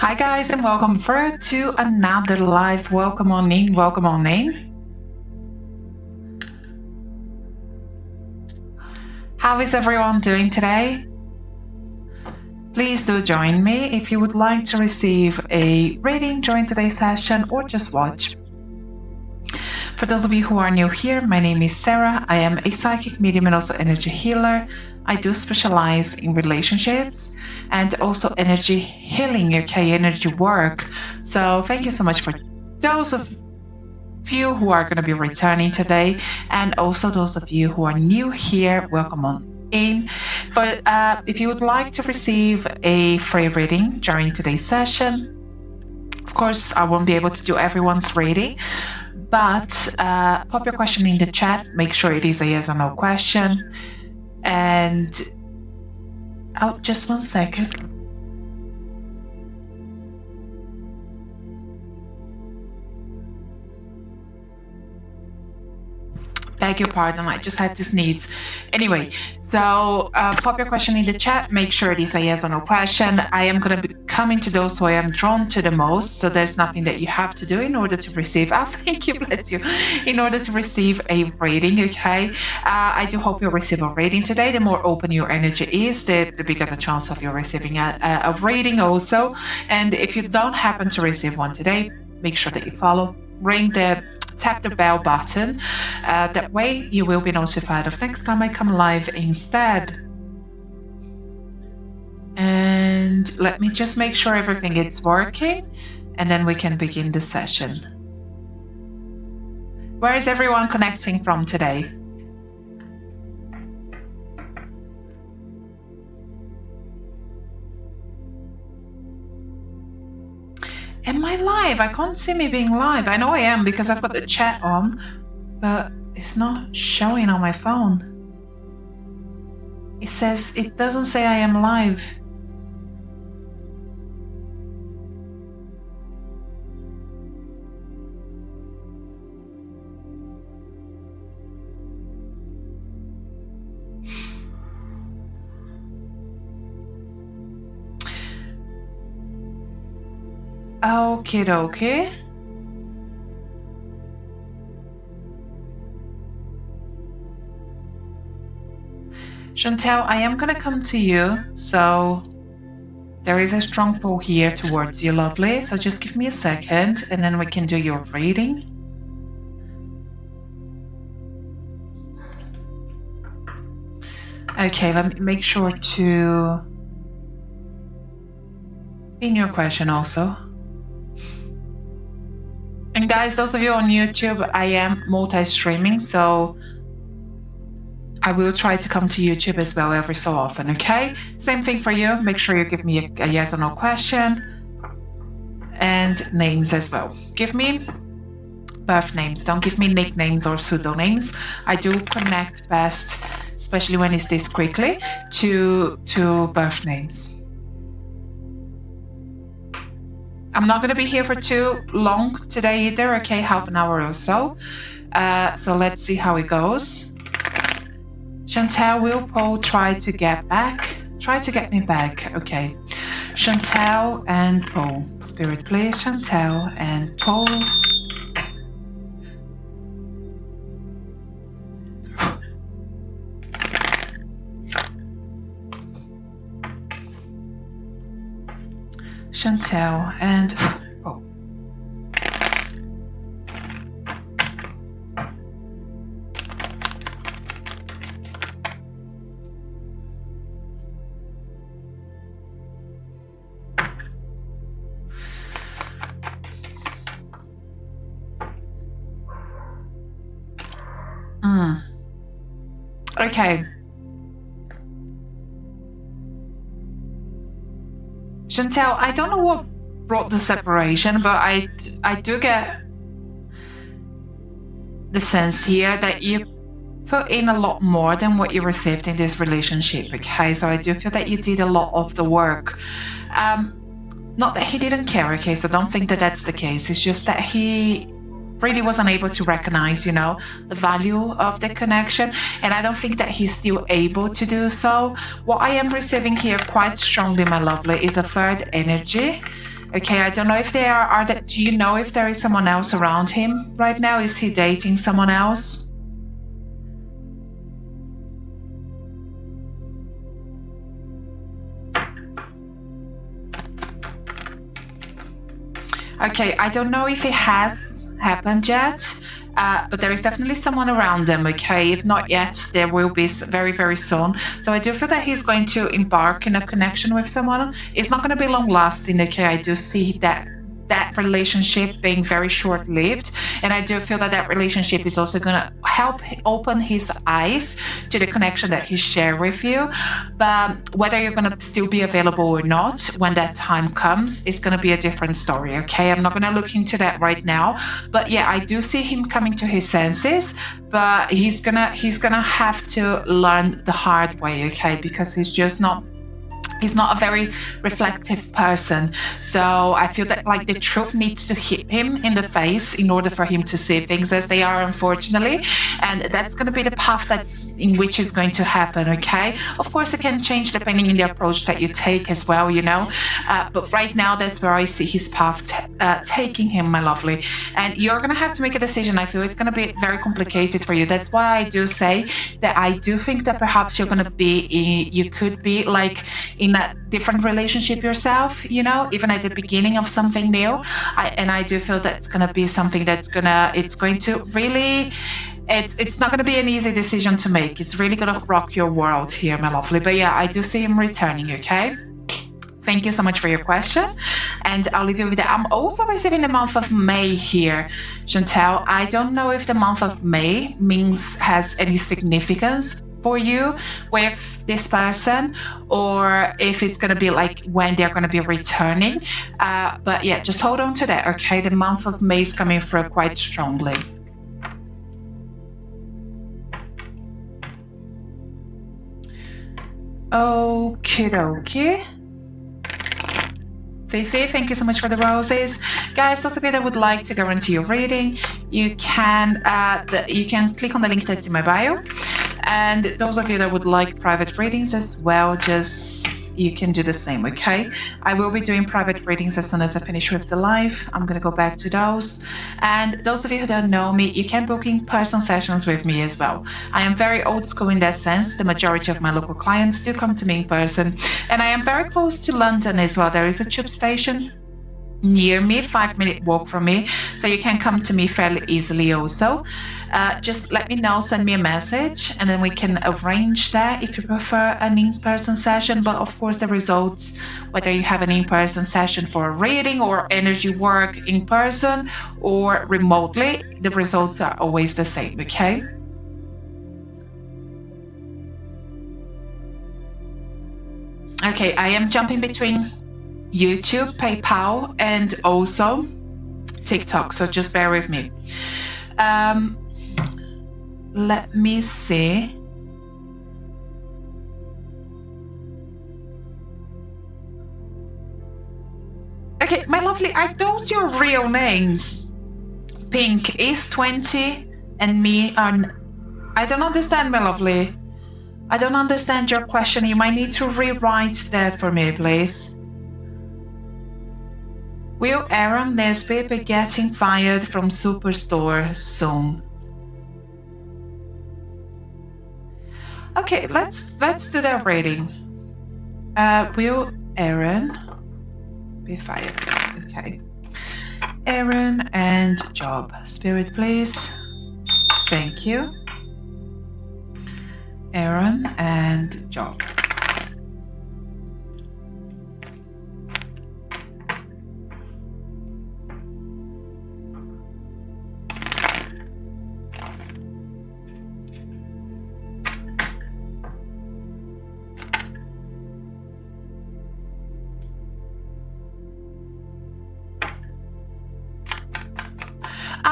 Hi guys and welcome through to another live. Welcome on in, welcome on in. How is everyone doing today? Please do join me if you would like to receive a reading during today's session or just watch. For those of you who are new here, my name is Sarah. I am a psychic medium and also energy healer. I do specialize in relationships and also energy healing, okay, energy work. So thank you so much for those of you who are going to be returning today, and also those of you who are new here, welcome on in. But if you would like to receive a free reading during today's session, of course, I won't be able to do everyone's reading, but pop your question in the chat. Make sure it is a yes or no question. And just one second. Beg your pardon, I just had to sneeze. Anyway, so pop your question in the chat. Make sure it is a yes or no question. I am going to be coming to those who I am drawn to the most. So there's nothing that you have to do in order to receive. Oh, thank you, bless you. In order to receive a reading, okay? I do hope you'll receive a reading today. The more open your energy is, the bigger the chance of you receiving a reading also. And if you don't happen to receive one today, make sure that you follow, tap the bell button. That way you will be notified of next time I come live instead. And let me just make sure everything is working, and then we can begin the session. Where is everyone connecting from today? Am I live? I can't see me being live. I know I am because I've got the chat on, but it's not showing on my phone. It doesn't say I am live. Okie dokie. Chantel, I am going to come to you. So there is a strong pull here towards you, lovely. So just give me a second and then we can do your reading. Okay, let me make sure to in your question also. And guys, those of you on YouTube, I am multi-streaming, so I will try to come to YouTube as well every so often, okay? Same thing for you. Make sure you give me a yes or no question. And names as well. Give me birth names. Don't give me nicknames or pseudonyms. I do connect best, especially when it's this quickly, to birth names. I'm not going to be here for too long today either, okay, half an hour or so. So let's see how it goes. Chantel, will Paul try to get me back, okay. Chantel and Paul. Spirit, please, Chantel and Paul. Chantel and oh. Okay. Chantel, I don't know what brought the separation, but I do get the sense here that you put in a lot more than what you received in this relationship, okay? So I do feel that you did a lot of the work. Not that he didn't care, okay? So don't think that that's the case. It's just that he really wasn't able to recognize, the value of the connection. And I don't think that he's still able to do so. What I am receiving here quite strongly, my lovely, is a third energy. Okay, I don't know if they are that. Do you know if there is someone else around him right now? Is he dating someone else? Okay, I don't know if it has happened yet, but there is definitely someone around them, okay? If not yet, there will be very, very soon. So I do feel that he's going to embark in a connection with someone. It's not going to be long lasting, okay? I do see that relationship being very short lived, and I do feel that relationship is also going to help open his eyes to the connection that he shared with you. But whether you're going to still be available or not when that time comes is going to be a different story, okay? I'm not going to look into that right now, but yeah, I do see him coming to his senses, but he's gonna have to learn the hard way, okay? Because he's not a very reflective person. So I feel that like the truth needs to hit him in the face in order for him to see things as they are, unfortunately. And that's going to be the path that's in which is going to happen, okay? Of course, it can change depending on the approach that you take as well, you know. But right now, that's where I see his path taking him, my lovely. And you're going to have to make a decision. I feel it's going to be very complicated for you. That's why I do say that I do think that perhaps you could be like in a different relationship yourself, you know, even at the beginning of something new. I do feel that it's going to be something it's going to really, it's not going to be an easy decision to make. It's really going to rock your world here, my lovely. But yeah, I do see him returning, okay? Thank you so much for your question. And I'll leave you with that. I'm also receiving the month of May here, Chantel. I don't know if the month of May has any significance for you with this person, or if it's going to be like when they're going to be returning. But yeah, just hold on to that, okay? The month of May is coming through quite strongly. Okie dokie. Fifi, thank you so much for the roses. Guys, those of you that would like to go into your reading, you can click on the link that's in my bio. And those of you that would like private readings as well, you can do the same, okay? I will be doing private readings as soon as I finish with the live. I'm going to go back to those. And those of you who don't know me, you can book in-person sessions with me as well. I am very old school in that sense. The majority of my local clients do come to me in person. And I am very close to London as well. There is a tube station near me, 5-minute walk from me, so you can come to me fairly easily also. Just let me know, send me a message, and then we can arrange that if you prefer an in-person session. But of course, the results, whether you have an in-person session for a reading or energy work in person or remotely, the results are always the same, okay? Okay, I am jumping between YouTube, PayPal, and also TikTok, so just bear with me. Let me see. Okay, my lovely, are those your real names? Pink is 20 and me are... I don't understand, my lovely. I don't understand your question. You might need to rewrite that for me, please. Will Aaron Nesbitt be getting fired from Superstore soon? Okay, let's do that rating. Will Aaron be fired? Okay. Aaron and job. Spirit, please. Thank you. Aaron and job.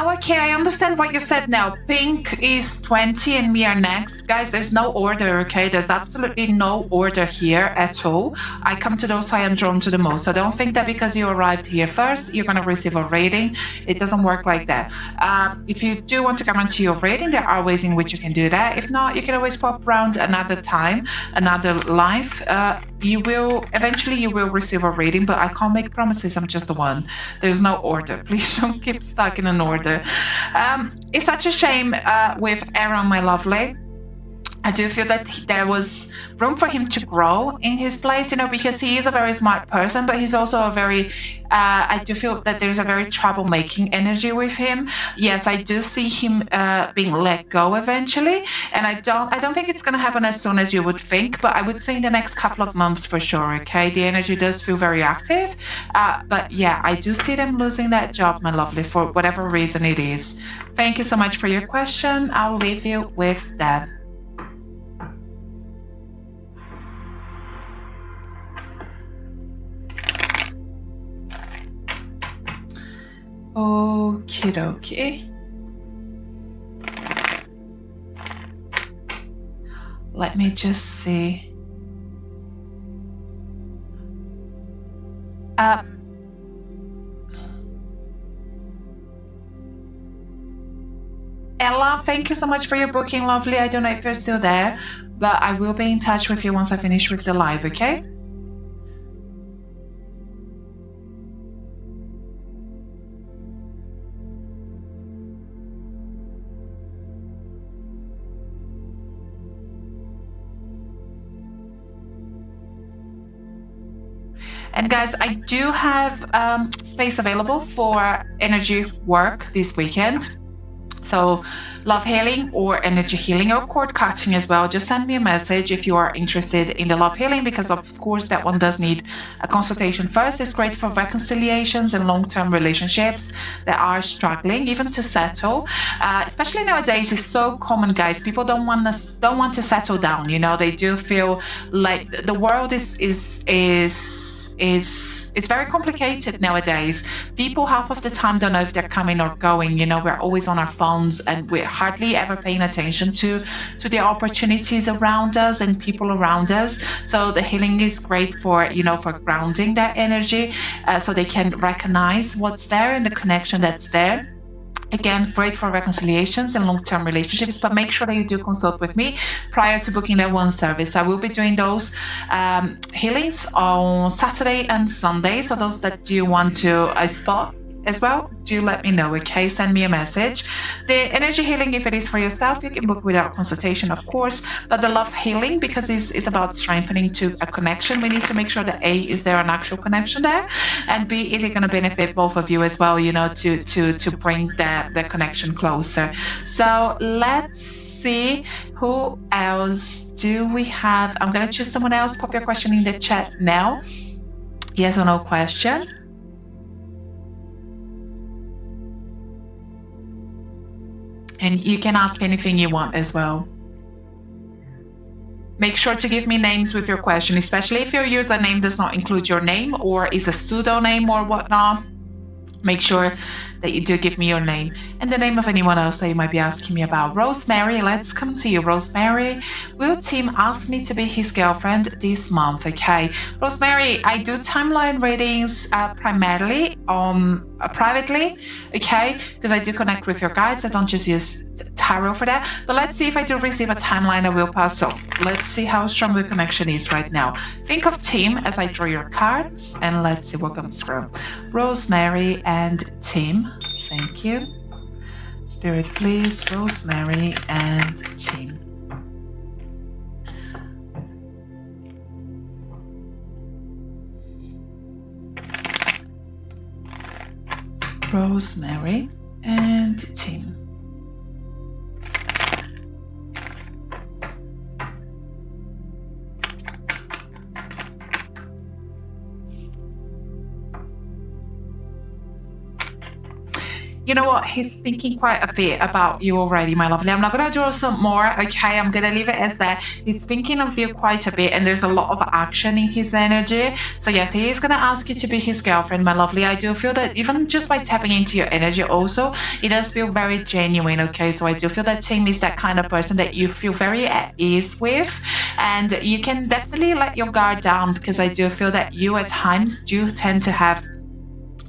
Oh, okay, I understand what you said now. Pink is 20 and we are next. Guys, there's no order, okay? There's absolutely no order here at all. I come to those who I am drawn to the most. So don't think that because you arrived here first, you're going to receive a rating. It doesn't work like that. If you do want to guarantee your rating, there are ways in which you can do that. If not, you can always pop around another time, another live. Eventually you will receive a rating, but I can't make promises. I'm just the one. There's no order. Please don't keep stuck in an order. It's such a shame with Aaron, my lovely. I do feel that there was room for him to grow in his place, because he is a very smart person, but he's also a very, I do feel that there's a very troublemaking energy with him. Yes, I do see him being let go eventually, and I don't think it's going to happen as soon as you would think, but I would say in the next couple of months for sure, okay? The energy does feel very active, but yeah, I do see them losing that job, my lovely, for whatever reason it is. Thank you so much for your question. I'll leave you with that. Okie dokie. Let me just see. Ella, thank you so much for your booking, lovely. I don't know if you're still there, but I will be in touch with you once I finish with the live, okay? And guys, I do have space available for energy work this weekend. So love healing or energy healing or cord cutting as well. Just send me a message if you are interested in the love healing, because of course that one does need a consultation first. It's great for reconciliations and long-term relationships that are struggling even to settle. Especially nowadays, it's so common, guys. People don't want to settle down. They do feel like the world it's very complicated nowadays. People half of the time don't know if they're coming or going. We're always on our phones and we're hardly ever paying attention to the opportunities around us and people around us. So the healing is great for for grounding that energy, so they can recognize what's there and the connection that's there. Again, great for reconciliations and long-term relationships, but make sure that you do consult with me prior to booking that one service. I will be doing those healings on Saturday and Sunday, so those that do want to spot as well, do let me know, okay? Send me a message. The energy healing, if it is for yourself, you can book without consultation, of course, but the love healing, because it's about strengthening to a connection, we need to make sure that A, is there an actual connection there, and B, is it going to benefit both of you as well, to bring the connection closer. So let's see, who else do we have? I'm going to choose someone else. Pop your question in the chat now. Yes or no question. And you can ask anything you want as well. Make sure to give me names with your question, especially if your username does not include your name or is a pseudonym or whatnot. Make sure that you do give me your name and the name of anyone else that you might be asking me about. Rosemary, let's come to you. Rosemary, will Tim ask me to be his girlfriend this month? Okay, Rosemary, I do timeline readings primarily privately, okay, because I do connect with your guides. I don't just use tarot for that, but let's see if I do receive a timeline. I will pass. So let's see how strong the connection is right now. Think of Tim as I draw your cards and let's see what comes through. Rosemary and Tim, thank you. Spirit, please. Rosemary and Tim. Rosemary and Tim. you know what? He's thinking quite a bit about you already, my lovely. I'm not going to draw some more, okay? I'm going to leave it as that. He's thinking of you quite a bit, and there's a lot of action in his energy. So yes, he is going to ask you to be his girlfriend, my lovely. I do feel that even just by tapping into your energy also, it does feel very genuine, okay? So I do feel that Tim is that kind of person that you feel very at ease with, and you can definitely let your guard down, because I do feel that you at times do tend to have,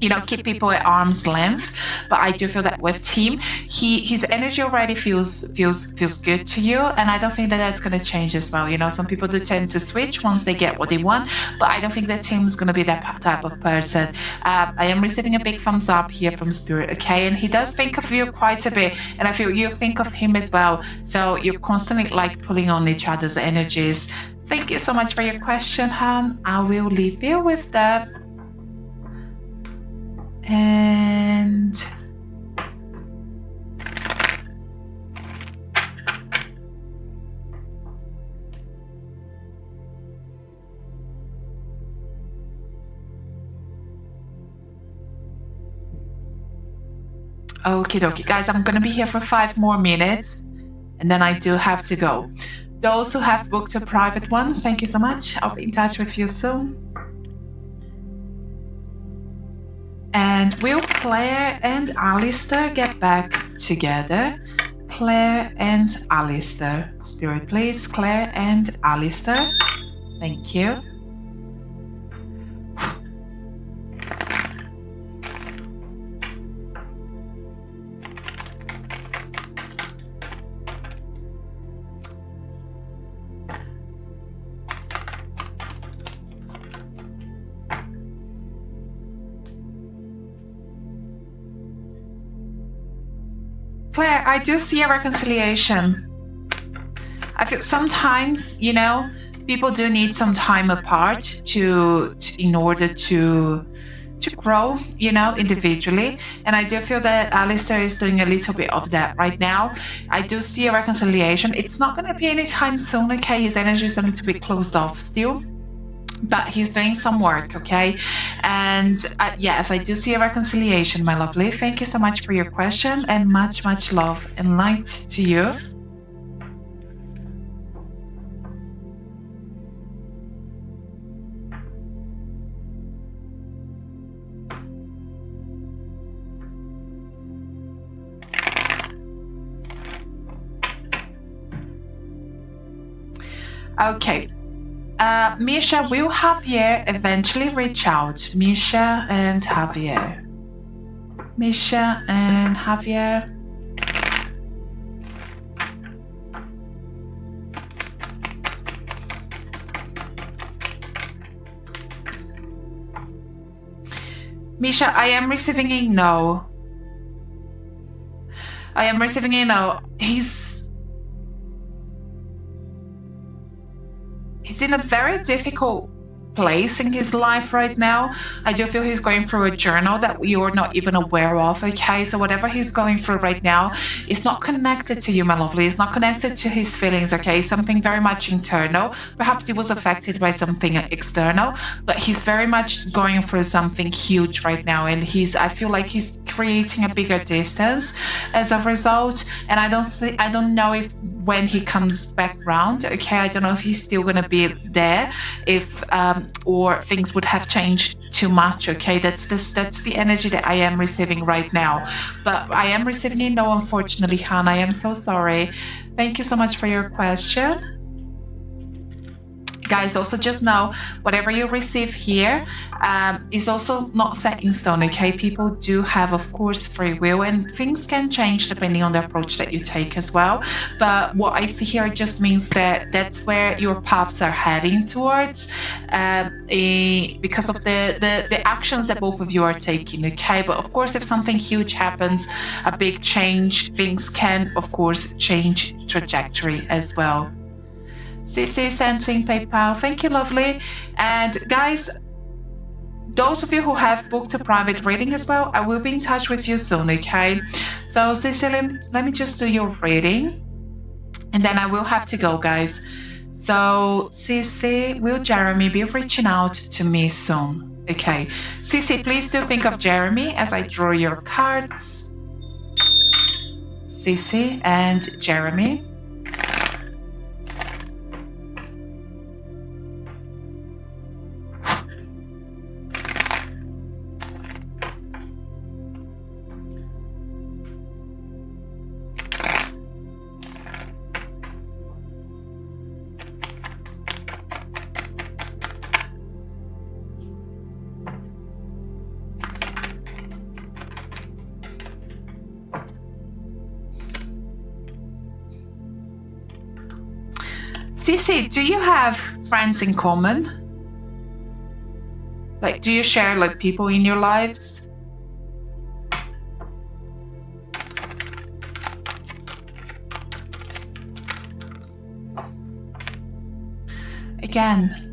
you know, keep people at arm's length. But I do feel that with Tim, his energy already feels good to you, and I don't think that that's going to change as well. You know, some people do tend to switch once they get what they want, but I don't think that Tim's going to be that type of person. I am receiving a big thumbs up here from Spirit, okay? And he does think of you quite a bit, and I feel you think of him as well. So you're constantly like pulling on each other's energies. Thank you so much for your question, Han. I will leave you with that. And okie dokie, guys, I'm gonna be here for 5 more minutes, and then I do have to go. Those who have booked a private one, thank you so much. I'll be in touch with you soon. And will Claire and Alistair get back together? Claire and Alistair. Spirit, please. Claire and Alistair. Thank you. Claire, I do see a reconciliation. I feel sometimes, you know, people do need some time apart in order to grow, you know, individually. And I do feel that Alistair is doing a little bit of that right now. I do see a reconciliation. It's not going to be anytime soon, okay? His energy is a little bit closed off still, but he's doing some work, okay? And yes, I do see a reconciliation, my lovely. Thank you so much for your question, and much love and light to you. Okay. Misha, will Javier eventually reach out? Misha and Javier. Misha and Javier. Misha, I am receiving a no. I am receiving a no. He's in a very difficult place in his life right now. I do feel he's going through a journal that you're not even aware of, okay? So whatever he's going through right now is not connected to you, my lovely. It's not connected to his feelings, okay? Something very much internal. Perhaps he was affected by something external, but he's very much going through something huge right now, and I feel like he's creating a bigger distance as a result. And I don't know if when he comes back round, okay, I don't know if he's still gonna be there, if or things would have changed too much, okay? That's the energy that I am receiving right now. But I am receiving a no, unfortunately, Hannah. I am so sorry. Thank you so much for your question. Guys, also just know, whatever you receive here is also not set in stone, okay? People do have, of course, free will, and things can change depending on the approach that you take as well. But what I see here just means that that's where your paths are heading towards, because of the actions that both of you are taking, okay? But of course, if something huge happens, a big change, things can, of course, change trajectory as well. CC sending PayPal. Thank you, lovely. And guys, those of you who have booked a private reading as well, I will be in touch with you soon, okay? So CC, let me just do your reading, and then I will have to go, guys. So CC, will Jeremy be reaching out to me soon? Okay. CC, please do think of Jeremy as I draw your cards. Cece and Jeremy. Cece, do you have friends in common? Like, do you share like people in your lives? Again.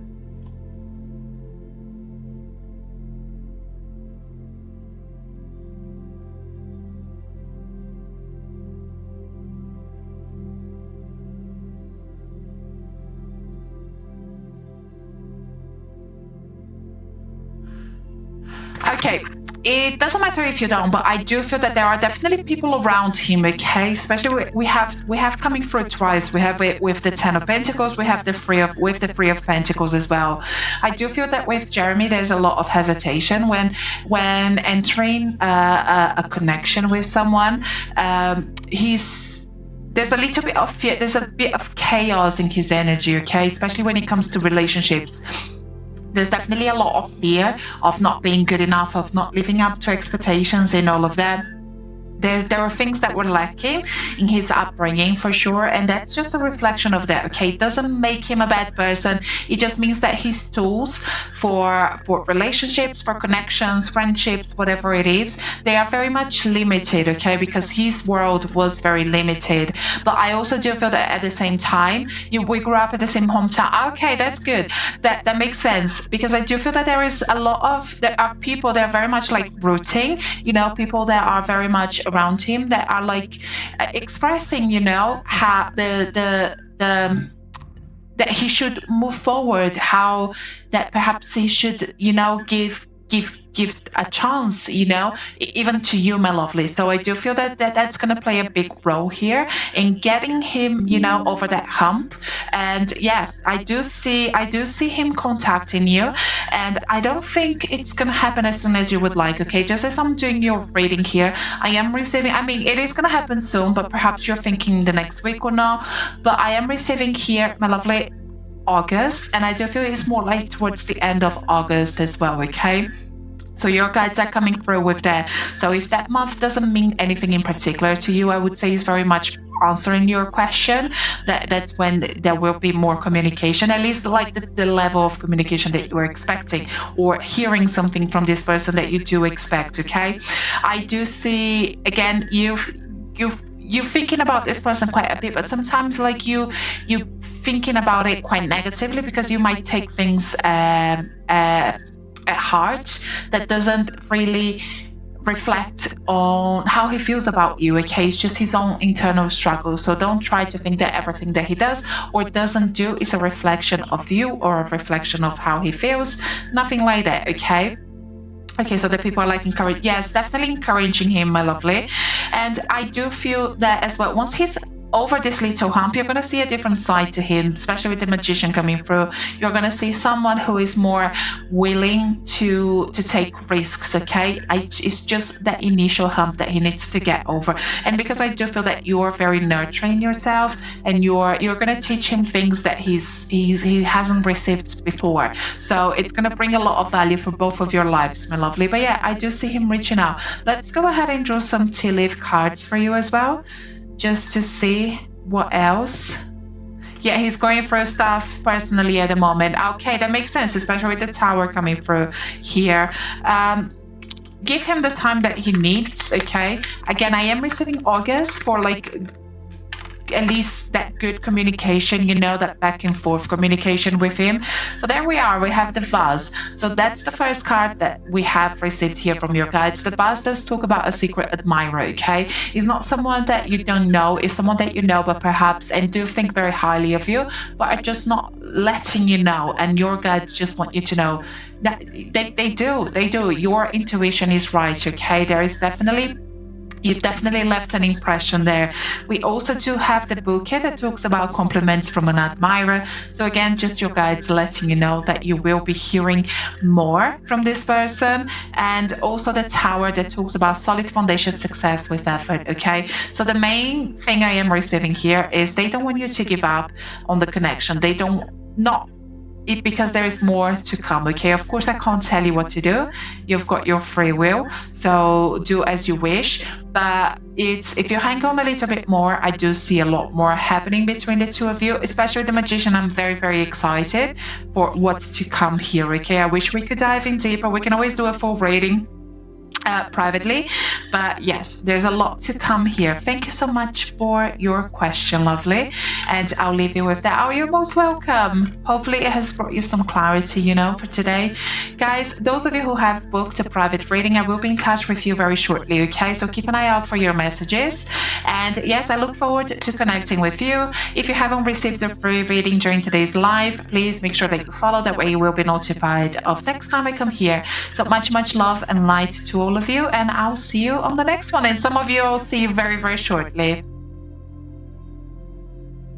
Okay, it doesn't matter if you don't, but I do feel that there are definitely people around him. Okay, especially we have coming through twice. We have it with the Ten of Pentacles. We have the Three of Pentacles as well. I do feel that with Jeremy, there's a lot of hesitation when entering a connection with someone. There's a little bit of fear. There's a bit of chaos in his energy. Okay, especially when it comes to relationships. There's definitely a lot of fear of not being good enough, of not living up to expectations and all of that. There are things that were lacking in his upbringing for sure, and that's just a reflection of that. Okay, it doesn't make him a bad person. It just means that his tools for relationships, for connections, friendships, whatever it is, they are very much limited. Okay, because his world was very limited. But I also do feel that at the same time, we grew up in the same hometown. Okay, that's good. That makes sense, because I do feel that there are people that are very much like rooting. People that are very much around him that are like expressing, how that he should move forward, how that perhaps he should, give a chance, even to you, my lovely. So I do feel that's going to play a big role here in getting him, over that hump. And yeah, I do see him contacting you, and I don't think it's going to happen as soon as you would like. Okay, just as I'm doing your reading here, I am receiving, it is going to happen soon, but perhaps you're thinking the next week or not. But I am receiving here, my lovely, August, and I do feel it's more like towards the end of August as well. Okay, so your guides are coming through with that. So if that month doesn't mean anything in particular to you, I would say it's very much answering your question. That's when there will be more communication, at least like the level of communication that you were expecting, or hearing something from this person that you do expect. Okay, I do see again you're thinking about this person quite a bit, but sometimes like you thinking about it quite negatively, because you might take things at heart that doesn't really reflect on how he feels about you. Okay, it's just his own internal struggle. So don't try to think that everything that he does or doesn't do is a reflection of you or a reflection of how he feels. Nothing like that. Okay, so the people are like encouraging. Yes, definitely encouraging him, my lovely. And I do feel that as well, once he's over this little hump, you're going to see a different side to him, especially with the Magician coming through. You're going to see someone who is more willing to take risks. Okay, it's just that initial hump that he needs to get over. And because I do feel that you're very nurturing yourself, and you're going to teach him things that he hasn't received before. So it's going to bring a lot of value for both of your lives, my lovely. But yeah, I do see him reaching out. Let's go ahead and draw some tea leaf cards for you as well, just to see what else. Yeah, he's going through stuff personally at the moment. Okay, that makes sense, especially with the Tower coming through here. Give him the time that he needs. Okay, again, I am receiving August for like at least that good communication, that back and forth communication with him. So there we are, we have the Vase. So that's the first card that we have received here from your guides. The Vase does talk about a secret admirer. Okay, he's not someone that you don't know, it's someone that you know, but perhaps and do think very highly of you, but are just not letting you know. And your guides just want you to know that they do. Your intuition is right. Okay, there is definitely You definitely left an impression there. We also do have the bouquet that talks about compliments from an admirer. So again, just your guides letting you know that you will be hearing more from this person. And also the tower that talks about solid foundation, success with effort. Okay, so the main thing I am receiving here is they don't want you to give up on the connection. They don't not it, because there is more to come. Okay, of course I can't tell you what to do. You've got your free will, so do as you wish. But it's, if you hang on a little bit more, I do see a lot more happening between the two of you, especially the magician. I'm very excited for what's to come here. Okay, I wish we could dive in deeper. We can always do a full reading privately, but yes, there's a lot to come here. Thank you so much for your question, lovely, and I'll leave you with that. Oh, you're most welcome. Hopefully it has brought you some clarity, you know, for today. Guys, those of you who have booked a private reading, I will be in touch with you very shortly. Okay, so keep an eye out for your messages, and yes, I look forward to connecting with you. If you haven't received a free reading during today's live, please make sure that you follow, that way you will be notified of next time I come here. So much love and light to all of you, and I'll see you on the next one, and some of you I'll see you very shortly.